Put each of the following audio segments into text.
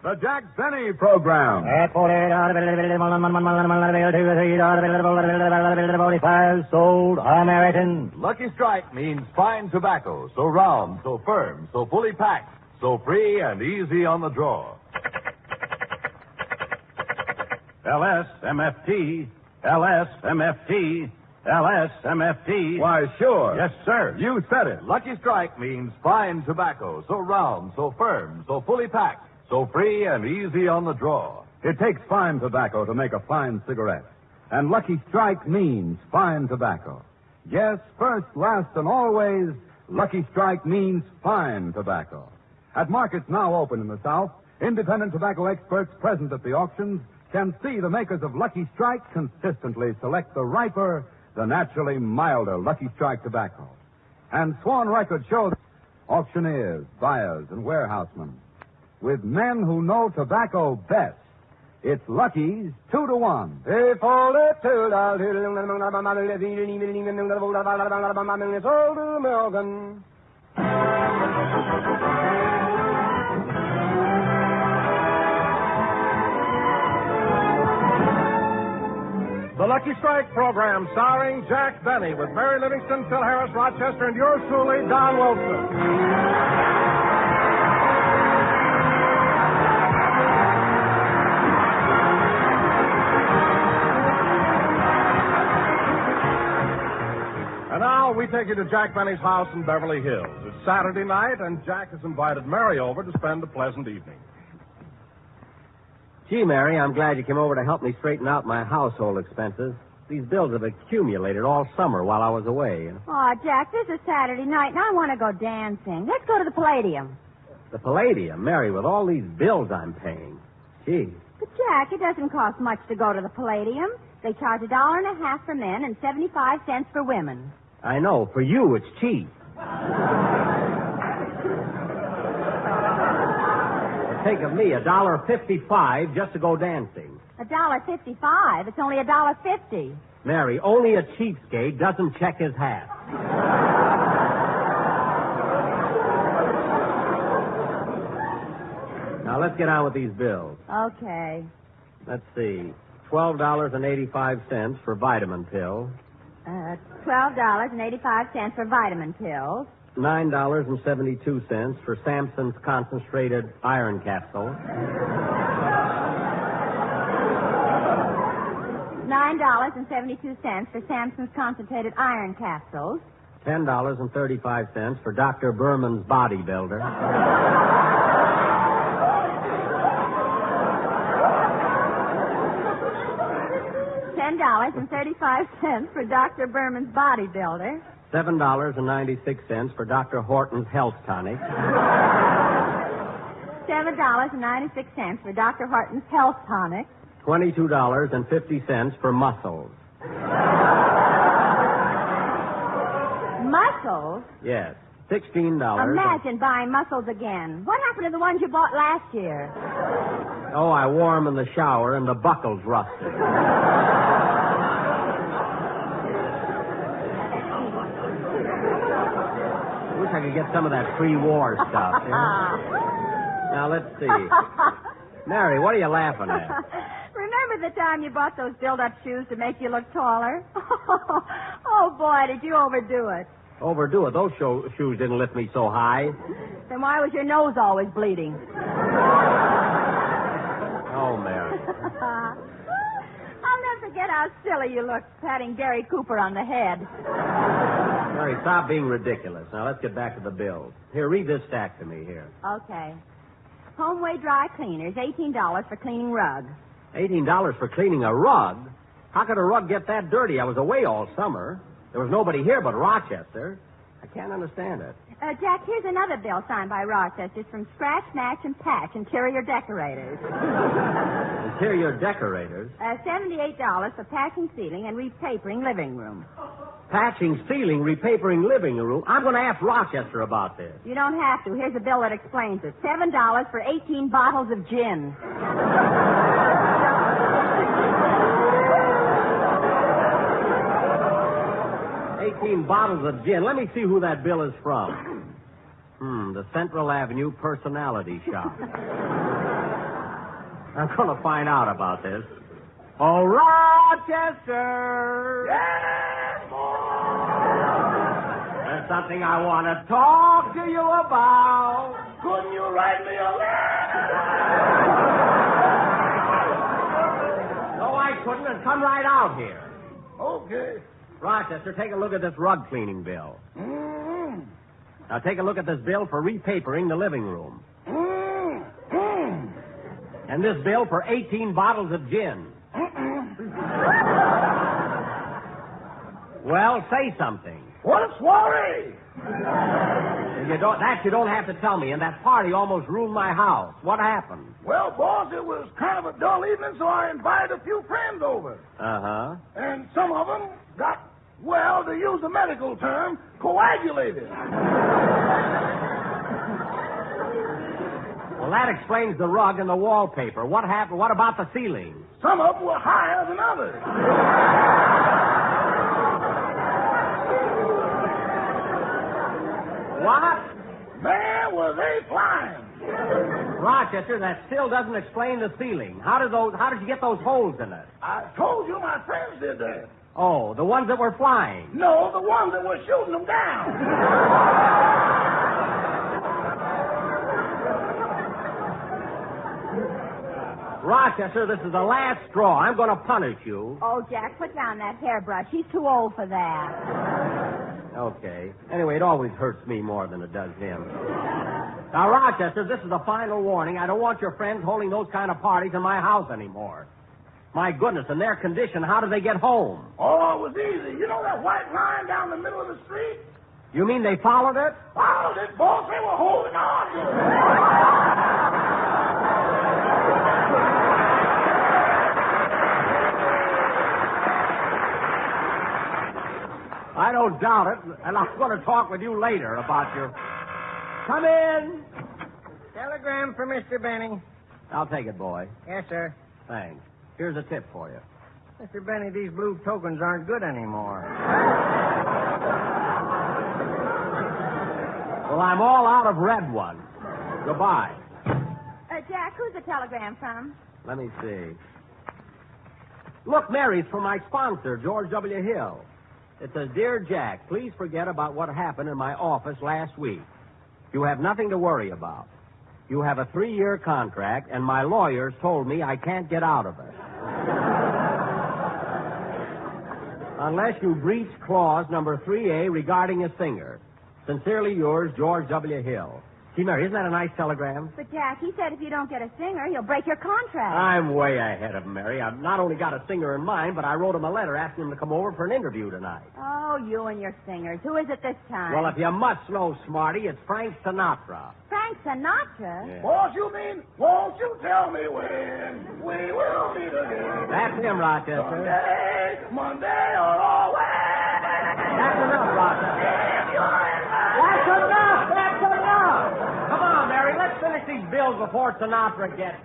The Jack Benny Program. At 45 sold American. Lucky Strike means fine tobacco, so round, so firm, so fully packed, so free and easy on the draw. LSMFT, LSMFT, LSMFT. Why, sure. Yes, sir. You said it. Lucky Strike means fine tobacco, so round, so firm, so fully packed, so free and easy on the draw. It takes fine tobacco to make a fine cigarette. And Lucky Strike means fine tobacco. Yes, first, last, and always, Lucky Strike means fine tobacco. At markets now open in the South, independent tobacco experts present at the auctions can see the makers of Lucky Strike consistently select the riper, the naturally milder Lucky Strike tobacco. And sworn records show that auctioneers, buyers, and warehousemen, with men who know tobacco best, it's Lucky's 2-to-1. The Lucky Strike program starring Jack Benny with Mary Livingston, Phil Harris, Rochester, and yours truly, Don Wilson. And now we take you to Jack Benny's house in Beverly Hills. It's Saturday night, and Jack has invited Mary over to spend a pleasant evening. Gee, Mary, I'm glad you came over to help me straighten out my household expenses. These bills have accumulated all summer while I was away. Oh, Jack, this is Saturday night, and I want to go dancing. Let's go to the Palladium. The Palladium, Mary, with all these bills I'm paying. Gee. But, Jack, it doesn't cost much to go to the Palladium. They charge $1.50 for men and 75 cents for women. I know. For you, it's cheap. Take of me $1.55 just to go dancing. $1.55? It's only $1.50. Mary, only a cheapskate doesn't check his hat. Now, let's get on with these bills. Okay. Let's see. $12.85 for vitamin pills. $12.85 for vitamin pills. $9.72 for Samson's concentrated iron capsule. $9.72 for Samson's concentrated iron capsules. $10.35 for Dr. Berman's bodybuilder. $10.35 for Dr. Berman's bodybuilder. $7.96 for Dr. Horton's health tonic. $7.96 for Dr. Horton's health tonic. $22.50 for muscles. Muscles? Yes. $16. Imagine buying muscles again. What happened to the ones you bought last year? Oh, I wore them in the shower and the buckles rusted. I could get some of that pre-war stuff. Now, let's see. Mary, what are you laughing at? Remember the time you bought those build-up shoes to make you look taller? Oh, boy, did you overdo it. Overdo it? Those shoes didn't lift me so high. Then why was your nose always bleeding? Oh, Mary. I'll never forget how silly you looked patting Gary Cooper on the head. Mary, stop being ridiculous. Now, let's get back to the bills. Here, read this stack to me here. Okay. Homeway dry cleaners, $18 for cleaning rugs. $18 for cleaning a rug? How could a rug get that dirty? I was away all summer. There was nobody here but Rochester. I can't understand it. Jack, here's another bill signed by Rochester. It's from Scratch, Match, and Patch, Interior Decorators. Interior Decorators? $78 for patching ceiling and repapering living room. Patching ceiling, repapering living room? I'm going to ask Rochester about this. You don't have to. Here's a bill that explains it. $7 for 18 bottles of gin. 18 bottles of gin. Let me see who that bill is from. The Central Avenue Personality Shop. I'm going to find out about this. Oh, Rochester! Yes, boy! There's something I want to talk to you about. Couldn't you write me a letter? No, I couldn't, and come right out here. Okay. Rochester, take a look at this rug cleaning bill. Mm-hmm. Now take a look at this bill for repapering the living room. Mm-hmm. And this bill for 18 bottles of gin. Well, say something. What a soiree! You don't have to tell me. And that party almost ruined my house. What happened? Well, boss, it was kind of a dull evening, so I invited a few friends over. Uh-huh. And some of them got, well, to use the medical term, coagulated. Well, that explains the rug and the wallpaper. What happened? What about the ceiling? Some of them were higher than others. What? Man, were they flying. Rochester, that still doesn't explain the ceiling. How did you get those holes in it? I told you my friends did that. Oh, the ones that were flying. No, the ones that were shooting them down. Rochester, this is the last straw. I'm going to punish you. Oh, Jack, put down that hairbrush. He's too old for that. Okay. Anyway, it always hurts me more than it does him. Now, Rochester, this is the final warning. I don't want your friends holding those kind of parties in my house anymore. My goodness, in their condition, how do they get home? Oh, it was easy. You know that white line down the middle of the street? You mean they followed it? Followed it, boss. They were holding on to it. I don't doubt it, and I'm going to talk with you later about your... Come in. Telegram for Mr. Benny. I'll take it, boy. Yes, sir. Thanks. Here's a tip for you. Mr. Benny, these blue tokens aren't good anymore. Well, I'm all out of red ones. Goodbye. Jack, who's the telegram from? Let me see. Look, Mary, it's from my sponsor, George W. Hill. It says, Dear Jack, please forget about what happened in my office last week. You have nothing to worry about. You have a 3-year contract, and my lawyers told me I can't get out of it. Unless you breach clause number 3A regarding a singer. Sincerely yours, George W. Hill. See, Mary, isn't that a nice telegram? But, Jack, he said if you don't get a singer, he'll break your contract. I'm way ahead of him, Mary. I've not only got a singer in mind, but I wrote him a letter asking him to come over for an interview tonight. Oh, you and your singers. Who is it this time? Well, if you must know, Smarty, it's Frank Sinatra. Frank Sinatra? Yeah. Boss, you mean, won't you tell me when we will meet again? That's him, Rochester. Monday, or always. That's enough, Rochester. If you're in my... That's enough! That's enough! Come on, Mary, let's finish these bills before Sinatra gets...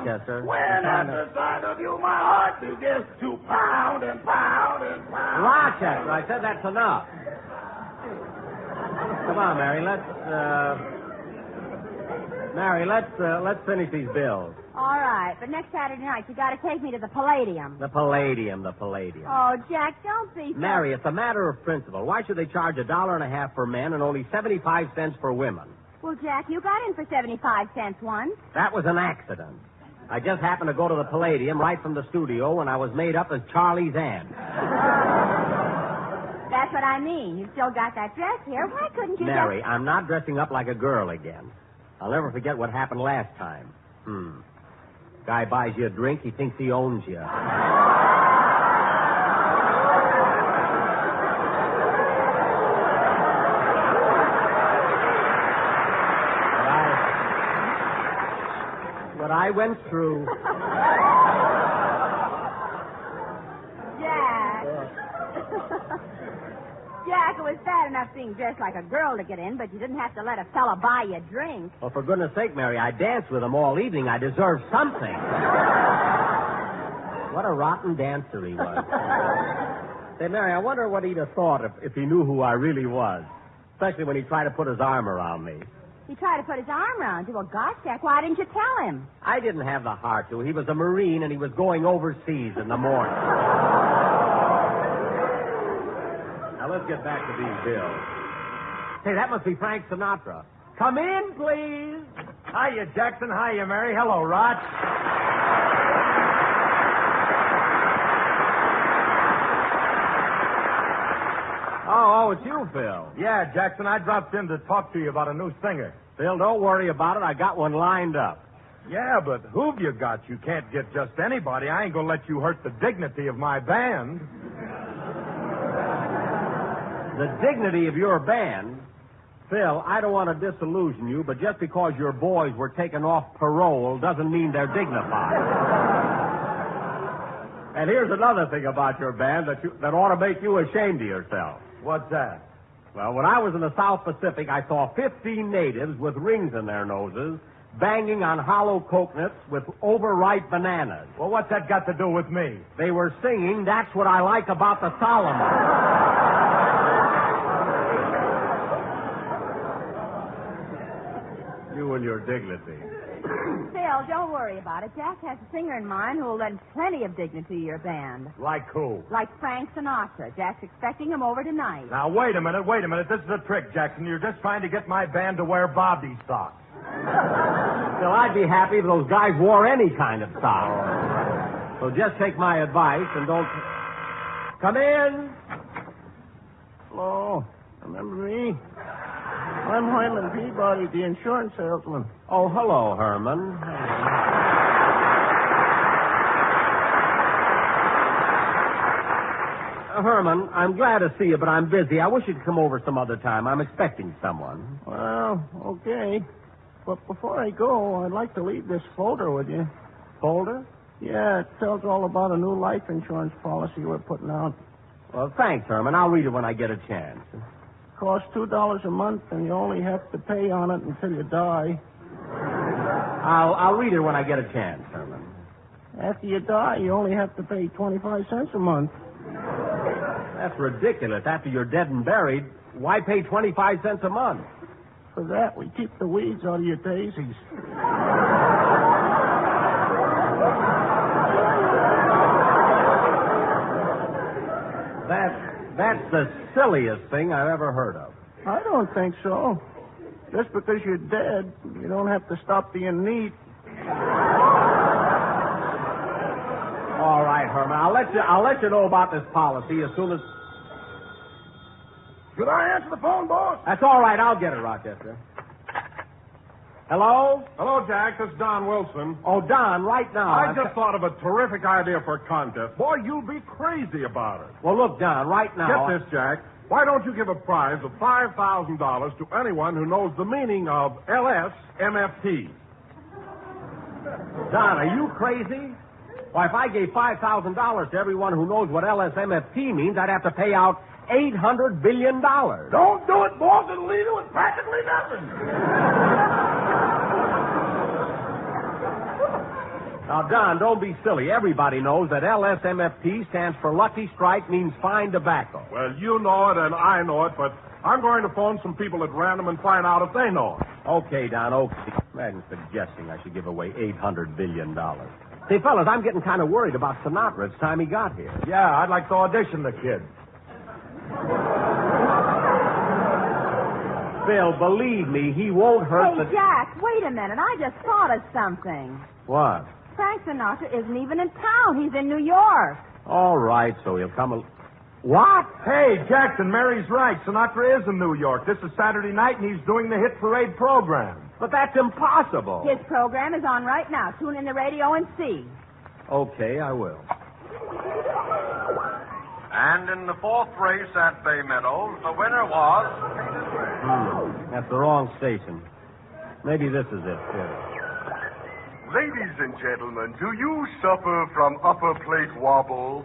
Rochester. When at the sight of you, my heart begins to pound and pound and pound. Rochester, I said that's enough. Come on, Mary, let's finish these bills. All right, but next Saturday night you got to take me to the Palladium. The Palladium. Oh, Jack, don't be so... Mary, it's a matter of principle. Why should they charge $1.50 for men and only 75 cents for women? Well, Jack, you got in for 75 cents once. That was an accident. I just happened to go to the Palladium right from the studio when I was made up as Charlie's aunt. That's what I mean. You still got that dress here. Why couldn't you Mary, I'm not dressing up like a girl again. I'll never forget what happened last time. Guy buys you a drink, he thinks he owns you. What I went through... Jack. Jack, it was bad enough being dressed like a girl to get in, but you didn't have to let a fella buy you a drink. Well, for goodness sake, Mary, I danced with him all evening. I deserve something. What a rotten dancer he was. Say, Mary, I wonder what he'd have thought if he knew who I really was, especially when he tried to put his arm around me. He tried to put his arm around you. Well, gosh, Jack, why didn't you tell him? I didn't have the heart to. He was a Marine, and he was going overseas in the morning. Now, let's get back to these bills. Hey, that must be Frank Sinatra. Come in, please. Hiya, Jackson. Hiya, Mary. Hello, Roch. Oh, it's you, Phil. Yeah, Jackson, I dropped in to talk to you about a new singer. Phil, don't worry about it. I got one lined up. Yeah, but who've you got? You can't get just anybody. I ain't gonna let you hurt the dignity of my band. The dignity of your band? Phil, I don't want to disillusion you, but just because your boys were taken off parole doesn't mean they're dignified. And here's another thing about your band that ought to make you ashamed of yourself. What's that? Well, when I was in the South Pacific, I saw 15 natives with rings in their noses banging on hollow coconuts with overripe bananas. Well, what's that got to do with me? They were singing, "That's What I Like About the Solomon." You and your dignity. Phil, don't worry about it. Jack has a singer in mind who will lend plenty of dignity to your band. Like who? Like Frank Sinatra. Jack's expecting him over tonight. Now, wait a minute. This is a trick, Jackson. You're just trying to get my band to wear Bobby socks. Well, I'd be happy if those guys wore any kind of sock. So just take my advice and don't... Come in. Hello. Remember me? I'm Hyman Peabody, the insurance salesman. Oh, hello, Herman. Herman, I'm glad to see you, but I'm busy. I wish you'd come over some other time. I'm expecting someone. Well, okay. But before I go, I'd like to leave this folder with you. Folder? Yeah, it tells all about a new life insurance policy we're putting out. Well, thanks, Herman. I'll read it when I get a chance. Costs $2 a month, and you only have to pay on it until you die. I'll read it when I get a chance, Herman. After you die, you only have to pay 25 cents a month. That's ridiculous. After you're dead and buried, why pay 25 cents a month? For that, we keep the weeds out of your daisies. That's the silliest thing I've ever heard of. I don't think so. Just because you're dead, you don't have to stop being neat. All right, Herman. I'll let you know about this policy as soon as... Should I answer the phone, boss? That's all right. I'll get it, Rochester. Hello? Hello, Jack. This is Don Wilson. Oh, Don, right now. I just thought of a terrific idea for a contest. Boy, you'll be crazy about it. Well, look, Don, right now... Get this, Jack. Why don't you give a prize of $5,000 to anyone who knows the meaning of LSMFT? Don, are you crazy? Why, if I gave $5,000 to everyone who knows what LSMFT means, I'd have to pay out $800 billion. Don't do it, boss. It'll leave you with practically nothing. Now, Don, don't be silly. Everybody knows that LSMFT stands for Lucky Strike means fine tobacco. Well, you know it and I know it, but I'm going to phone some people at random and find out if they know it. Okay, Don, okay. Imagine suggesting I should give away $800 billion. Say, fellas, I'm getting kind of worried about Sinatra. It's time he got here. Yeah, I'd like to audition the kid. Phil, believe me, he won't hurt Hey, Jack, wait a minute. I just thought of something. What? Frank Sinatra isn't even in town. He's in New York. All right, so he'll come. What? Hey, Jackson, Mary's right. Sinatra is in New York. This is Saturday night, and he's doing the hit parade program. But that's impossible. His program is on right now. Tune in the radio and see. Okay, I will. And in the fourth race at Bay Meadows, the winner was... That's the wrong station. Maybe this is it, too. Ladies and gentlemen, do you suffer from upper plate wobble?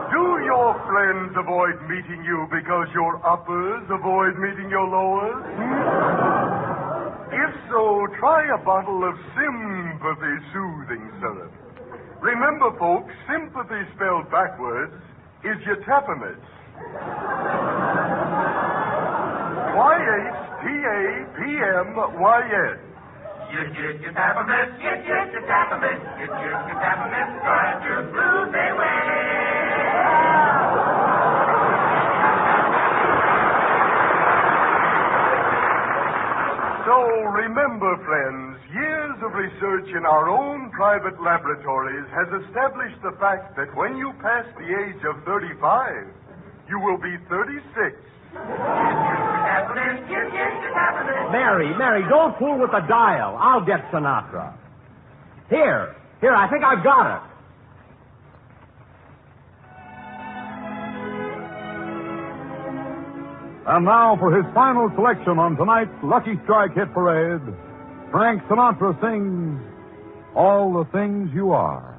Do your friends avoid meeting you because your uppers avoid meeting your lowers? If so, try a bottle of sympathy soothing syrup. Remember, folks, sympathy spelled backwards is your Tappamis. YHTAPMYS. You tap a miss, you tap a miss, you tap a miss, drive your blues away. So remember, friends, years of research in our own private laboratories has established the fact that when you pass the age of 35, you will be 36. Mary, don't fool with the dial. I'll get Sinatra. Here, I think I've got it. And now for his final selection on tonight's Lucky Strike Hit Parade, Frank Sinatra sings All the Things You Are.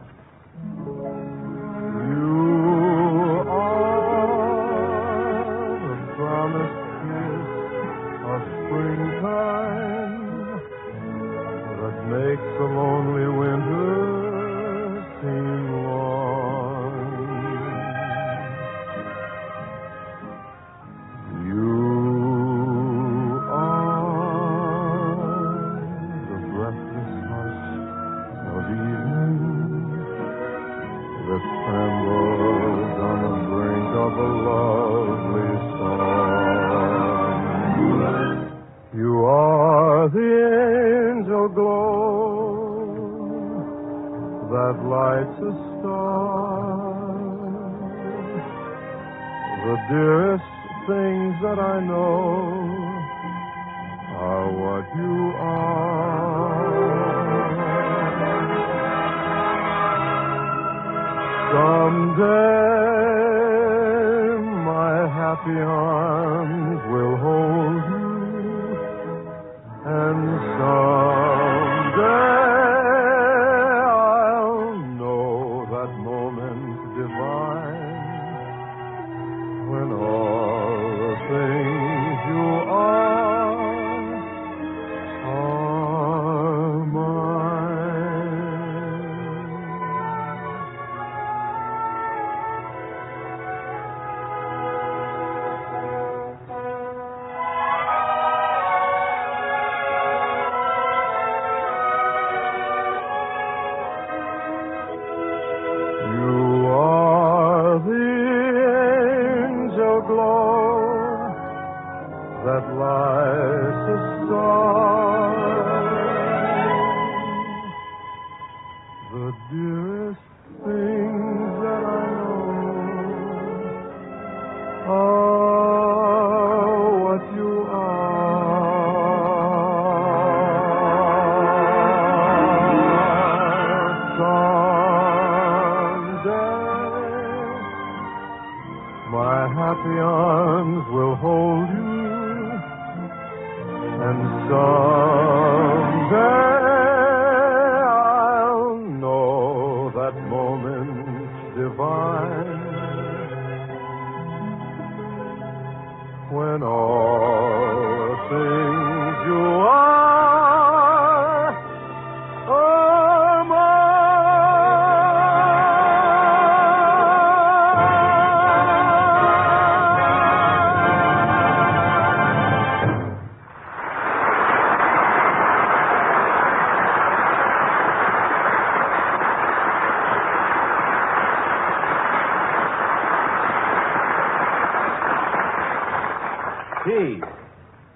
You are the promised kiss of springtime that makes the lonely winter seem long. You are the breathless hush of evening that trembles on the brink of a lovely song. You are the angel glow that lights a star. The dearest things that I know are what you are. Someday my happy arms will hold you, and someday I'll know that moment divine when all the things you are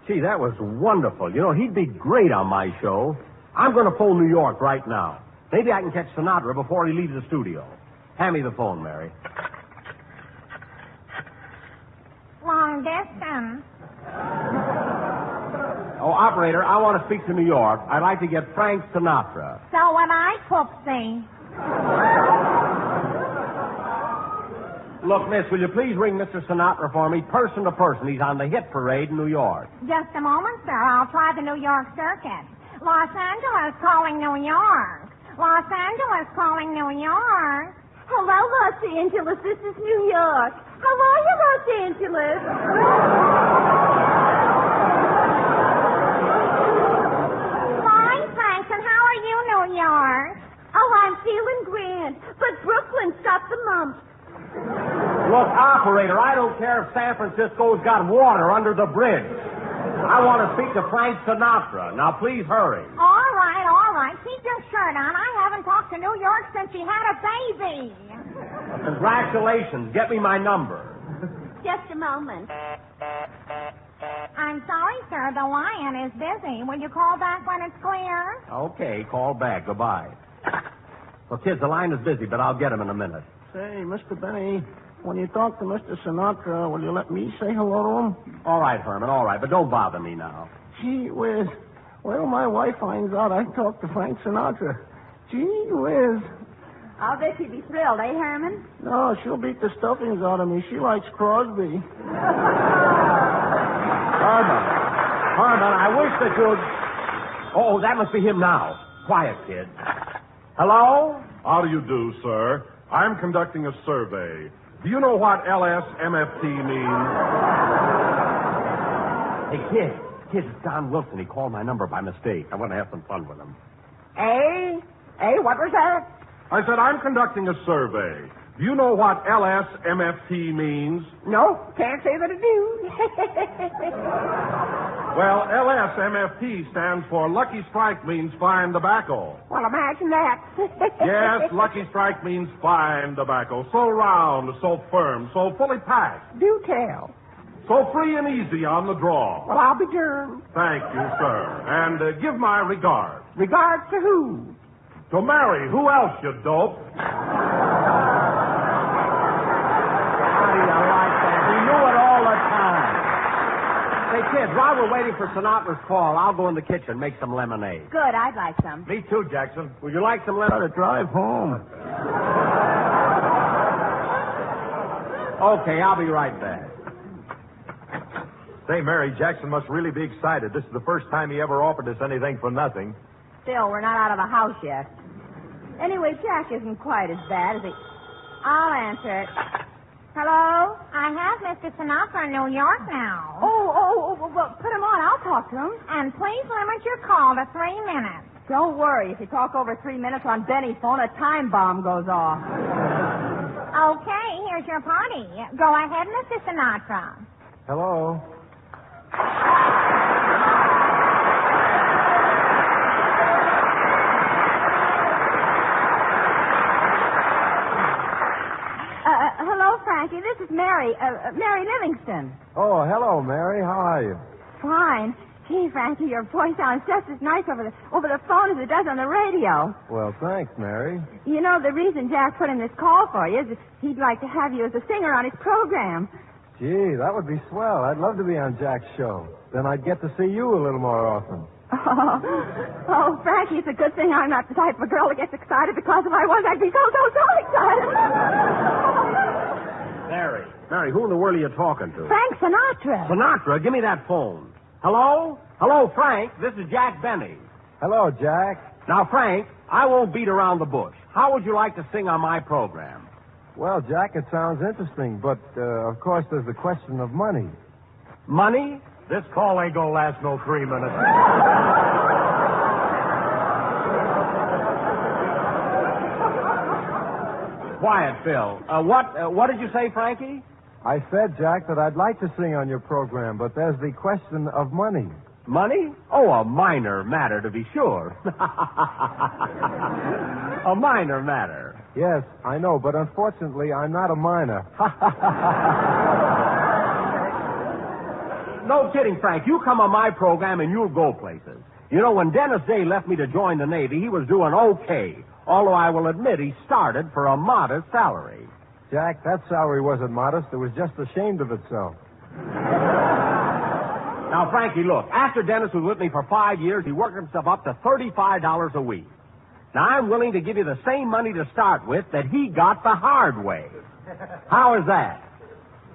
Gee, that was wonderful. You know, he'd be great on my show. I'm going to phone New York right now. Maybe I can catch Sinatra before he leaves the studio. Hand me the phone, Mary. Long distance. Oh, operator, I want to speak to New York. I'd like to get Frank Sinatra. So would I, Poopsie. Look, miss, will you please ring Mr. Sinatra for me, person to person? He's on the hit parade in New York. Just a moment, sir. I'll try the New York circuit. Los Angeles calling New York. Los Angeles calling New York. Hello, Los Angeles. This is New York. How are you, Los Angeles? Fine, Franklin. How are you, New York? Oh, I'm feeling grand. But Brooklyn's got the mumps. Look, operator, I don't care if San Francisco's got water under the bridge. I want to speak to Frank Sinatra. Now, please hurry. All right. Keep your shirt on. I haven't talked to New York since he had a baby. Congratulations. Get me my number. Just a moment. I'm sorry, sir. The lion is busy. Will you call back when it's clear? Okay, call back. Goodbye. Well, kids, the line is busy, but I'll get him in a minute. Say, Mr. Benny, when you talk to Mr. Sinatra, will you let me say hello to him? All right, Herman, all right, but don't bother me now. Gee whiz. Well, my wife finds out I talked to Frank Sinatra. Gee whiz. I'll bet you'd be thrilled, eh, Herman? No, she'll beat the stuffings out of me. She likes Crosby. Herman, I wish that you'd... Oh, that must be him now. Quiet, kid. Hello? How do you do, sir? I'm conducting a survey. Do you know what LSMFT means? Hey, kid, it's Don Wilson. He called my number by mistake. I want to have some fun with him. What was that? I said I'm conducting a survey. Do you know what LSMFT means? No, can't say that I do. Well, LSMFT stands for Lucky Strike means fine tobacco. Well, imagine that. Yes, Lucky Strike means fine tobacco. So round, so firm, so fully packed. Do tell. So free and easy on the draw. Well, I'll be darned. Thank you, sir. And give my regards. Regards to who? To Mary. Who else, you dope? How do you like that? He knew it all the time. Say, kids, while we're waiting for Sinatra's call, I'll go in the kitchen, make some lemonade. Good, I'd like some. Me too, Jackson. Would you like some lemonade? Gotta drive home. Okay, I'll be right back. Say, Mary, Jackson must really be excited. This is the first time he ever offered us anything for nothing. Still, we're not out of the house yet. Anyway, Jack isn't quite as bad as he... I'll answer it. Hello? I have Mr. Sinatra in New York now. Well, put him on. I'll talk to him. And please limit your call to 3 minutes. Don't worry. If you talk over 3 minutes on Benny's phone, a time bomb goes off. Okay, here's your party. Go ahead, Mr. Sinatra. Hello? Hello, Frankie. This is Mary. Mary Livingston. Oh, hello, Mary. How are you? Fine. Gee, Frankie, your voice sounds just as nice over the phone as it does on the radio. Well, thanks, Mary. You know, the reason Jack put in this call for you is that he'd like to have you as a singer on his program. Gee, that would be swell. I'd love to be on Jack's show. Then I'd get to see you a little more often. Oh, Frankie, it's a good thing I'm not the type of girl that gets excited, because if I was, I'd be so excited. Mary, who in the world are you talking to? Frank Sinatra. Sinatra, give me that phone. Hello? Hello, Frank. This is Jack Benny. Hello, Jack. Now, Frank, I won't beat around the bush. How would you like to sing on my program? Well, Jack, it sounds interesting, but, of course, there's the question of money. Money? This call ain't gonna last no 3 minutes. Quiet, Phil. What did you say, Frankie? I said, Jack, that I'd like to sing on your program, but there's the question of money. Money? Oh, a minor matter, to be sure. A minor matter. Yes, I know, but unfortunately, I'm not a minor. No kidding, Frank. You come on my program and you'll go places. You know, when Dennis Day left me to join the Navy, he was doing okay. Although I will admit he started for a modest salary. Jack, that salary wasn't modest. It was just ashamed of itself. Now, Frankie, look, after Dennis was with me for 5 years, he worked himself up to $35 a week. Now, I'm willing to give you the same money to start with that he got the hard way. How is that?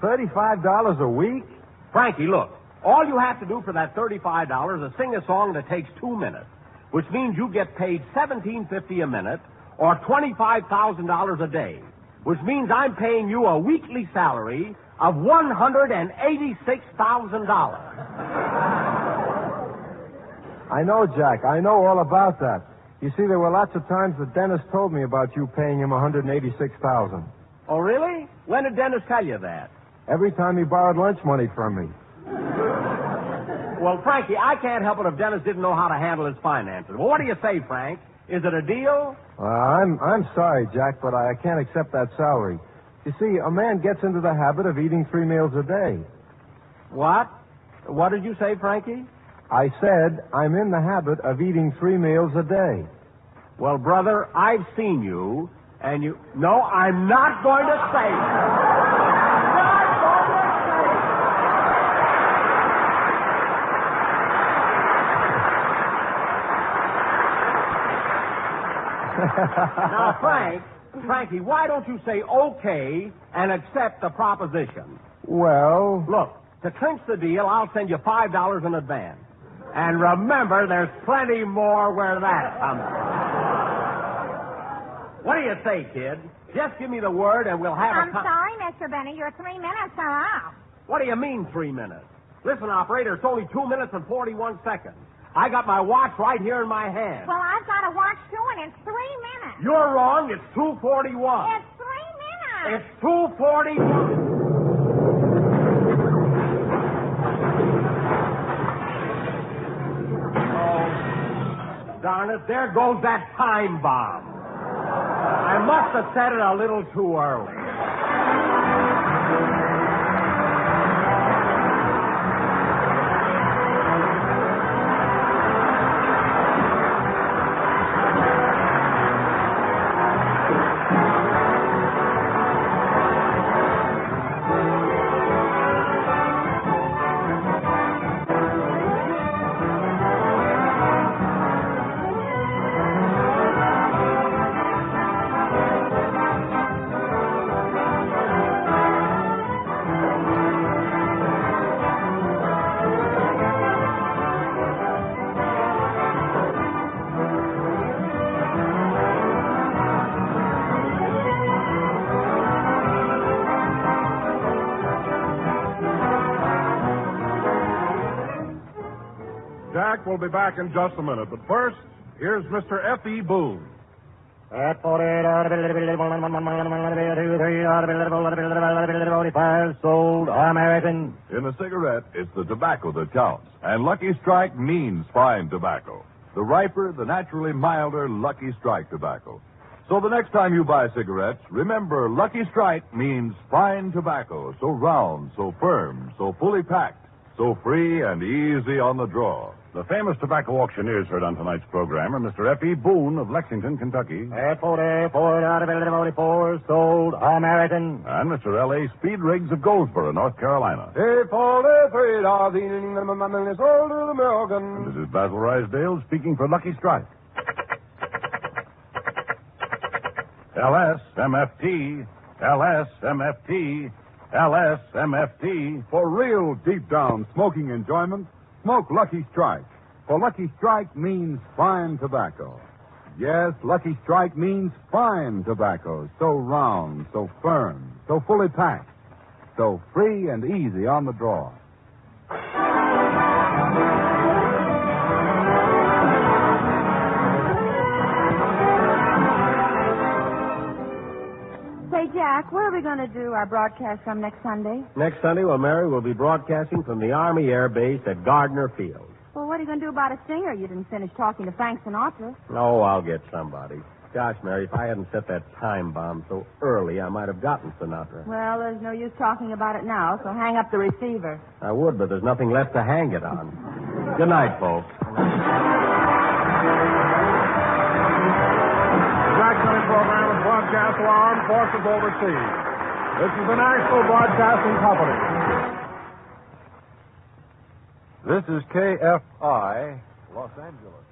$35 a week? Frankie, look, all you have to do for that $35 is sing a song that takes 2 minutes, which means you get paid $17.50 a minute or $25,000 a day, which means I'm paying you a weekly salary of $186,000. I know, Jack. I know all about that. You see, there were lots of times that Dennis told me about you paying him $186,000. Oh, really? When did Dennis tell you that? Every time he borrowed lunch money from me. Well, Frankie, I can't help it if Dennis didn't know how to handle his finances. Well, what do you say, Frank? Is it a deal? I'm sorry, Jack, but I can't accept that salary. You see, a man gets into the habit of eating 3 meals a day. What? What did you say, Frankie? I said I'm in the habit of eating 3 meals a day. Well, brother, I've seen you, and you... No, I'm not going to say Now, Frankie, why don't you say okay and accept the proposition? Well... Look, to clinch the deal, I'll send you $5 in advance. And remember, there's plenty more where that comes from. What do you say, kid? Just give me the word and we'll have I'm sorry, Mr. Benny. Your 3 minutes are up. What do you mean, 3 minutes? Listen, operator, it's only 2 minutes and 41 seconds. I got my watch right here in my hand. Well, I've got a watch, too, and it's 3 minutes. You're wrong. It's 2:41. It's 3 minutes. It's 2:41. Oh, darn it. There goes that time bomb. I must have said it a little too early. Jack will be back in just a minute, but first, here's Mr. F.E. Boone. At 45 sold American. In a cigarette, it's the tobacco that counts. And Lucky Strike means fine tobacco. The riper, the naturally milder Lucky Strike tobacco. So the next time you buy cigarettes, remember Lucky Strike means fine tobacco. So round, so firm, so fully packed, so free and easy on the draw. The famous tobacco auctioneers heard on tonight's program are Mr. F.E. Boone of Lexington, Kentucky. At 44 sold American. And Mr. L.A. Speed Riggs of Goldsboro, North Carolina. Hey, 43 sold American. And this is Basil Rysdale speaking for Lucky Strike. LSMFT, LSMFT, LSMFT. For real deep down smoking enjoyment, smoke Lucky Strike. For Lucky Strike means fine tobacco. Yes, Lucky Strike means fine tobacco. So round, so firm, so fully packed, so free and easy on the draw. Say, Jack, where are we going to do our broadcast from next Sunday? Next Sunday, well, Mary, we'll be broadcasting from the Army Air Base at Gardner Field. Well, what are you going to do about a singer? You didn't finish talking to Frank Sinatra. Oh, I'll get somebody. Gosh, Mary, if I hadn't set that time bomb so early, I might have gotten Sinatra. Well, there's no use talking about it now, so hang up the receiver. I would, but there's nothing left to hang it on. Good night, folks. The Jack Benny program is broadcast to our armed forces overseas. This is the National Broadcasting Company. This is KFI, Los Angeles.